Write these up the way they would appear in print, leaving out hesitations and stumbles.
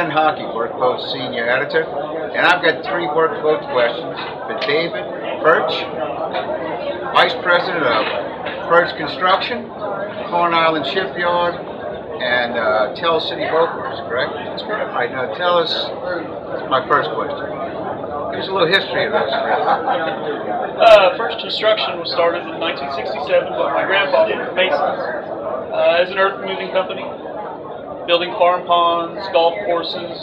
Ken Hocke, WorkBoat Senior Editor, and I've got 3 WorkBoat questions for David Foertsch, Vice President of Foertsch Contracting, Corn Island Shipyard, and Tell City Boat Works, correct? That's correct. All right, now tell us, my first question. Give us a little history of those 3. Foertsch Construction was started in 1967 by my grandfather, Masons, as an earth-moving company, building farm ponds, golf courses,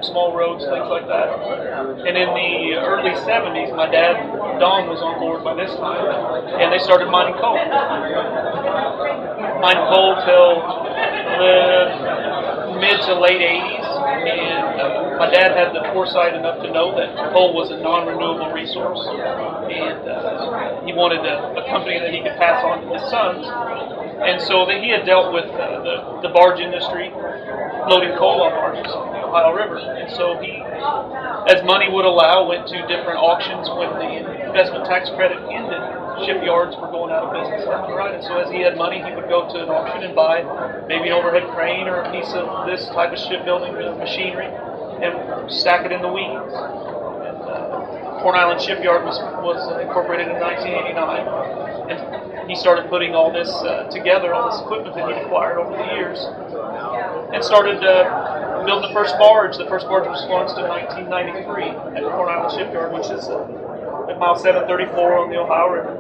small roads, things like that. And in the early 70s, my dad, Don, was on board by this time, and they started mining coal. Mining coal till the mid to late 80s, and my dad had the foresight enough to know that coal was a non-renewable resource, and he wanted a company that he could pass on to his sons. And so that he had dealt with the barge industry, loading coal on barges on the Ohio River. And so he, as money would allow, went to different auctions when the investment tax credit ended. Shipyards were going out of business left and right. And so as he had money, he would go to an auction and buy maybe an overhead crane or a piece of this type of shipbuilding machinery and stack it in the weeds. And Corn Island Shipyard was incorporated in 1989. And he started putting all this together, all this equipment that he'd acquired over the years, and started building the first barge. The first barge was launched in 1993 at the Corn Island Shipyard, which is at mile 734 on the Ohio River.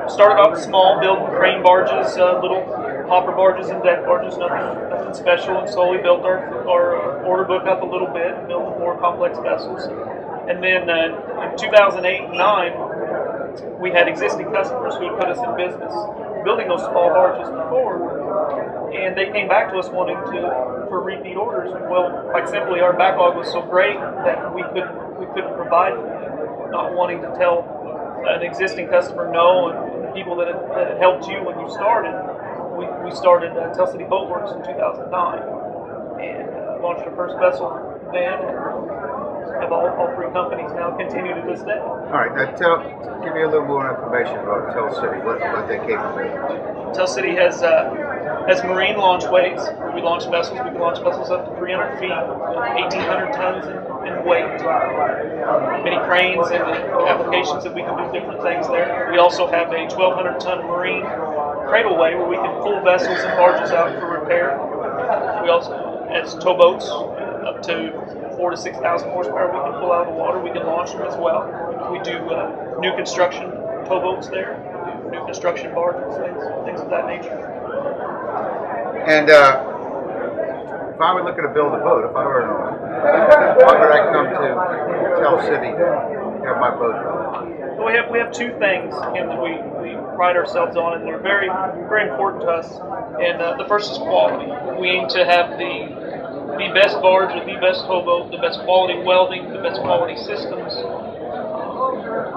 Started off small, building crane barges, little hopper barges and deck barges, nothing special, and slowly built our order book up a little bit, building more complex vessels. And then in 2008 and 2009, we had existing customers who had put us in business building those small barges before, and they came back to us wanting for repeat orders. Well, quite simply, our backlog was so great that we couldn't provide for them, not wanting to tell an existing customer no, and the people that had helped you when you started. We started Tell City Boat Works in 2009 and launched our first vessel then. Have all 3 companies now continue to this day. All right, now give me a little more information about Tell City, what they're capable of. Tell City has marine launchways. We launch vessels. We can launch vessels up to 300 feet, 1,800 tons in weight. Many cranes and applications that we can do different things there. We also have a 1,200-ton marine cradleway where we can pull vessels and barges out for repair. We also, as towboats, up to 4,000 to 6,000 horsepower, we can pull out of the water. We can launch them as well. We do new construction towboats there, new construction barges, things of that nature. And if I were looking to build a boat, if I were an owner, why would I come to Tell City to have my boat built? Well, we have 2 things, Kim, that we pride ourselves on, and they're very, very important to us. And the first is quality. We aim to have the best barge, or the best towboat, the best quality welding, the best quality systems.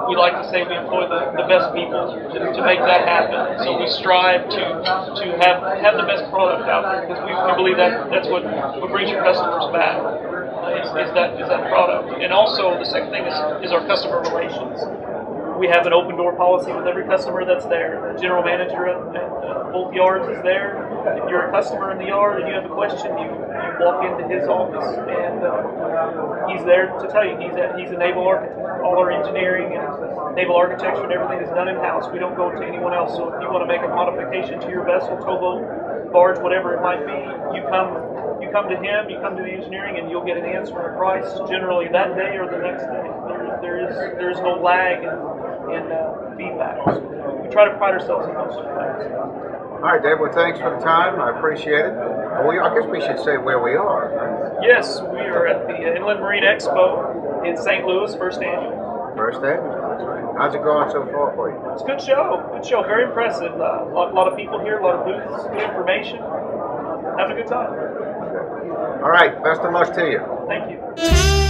We like to say we employ the best people to make that happen. So we strive to have the best product out there, because we believe that's what brings your customers back, is that product. And also the second thing is our customer relations. We have an open door policy with every customer that's there. The general manager at both yards is there. If you're a customer in the yard and you have a question, you walk into his office, and he's there to tell you. He's a naval architect. All our engineering and naval architecture and everything is done in-house. We don't go to anyone else. So if you want to make a modification to your vessel, towboat, barge, whatever it might be, you come to him, you come to the engineering, and you'll get an answer and a price generally that day or the next day. There is no lag in feedback. So we try to pride ourselves in those 2 things. All right, Dave, well, thanks for the time. I appreciate it. I guess we should say where we are. Yes, we are at the Inland Marine Expo in St. Louis, first annual. First annual, that's right. How's it going so far for you? It's a good show, very impressive. A lot of people here, a lot of booths, good information. Having a good time. All right, best of luck to you. Thank you.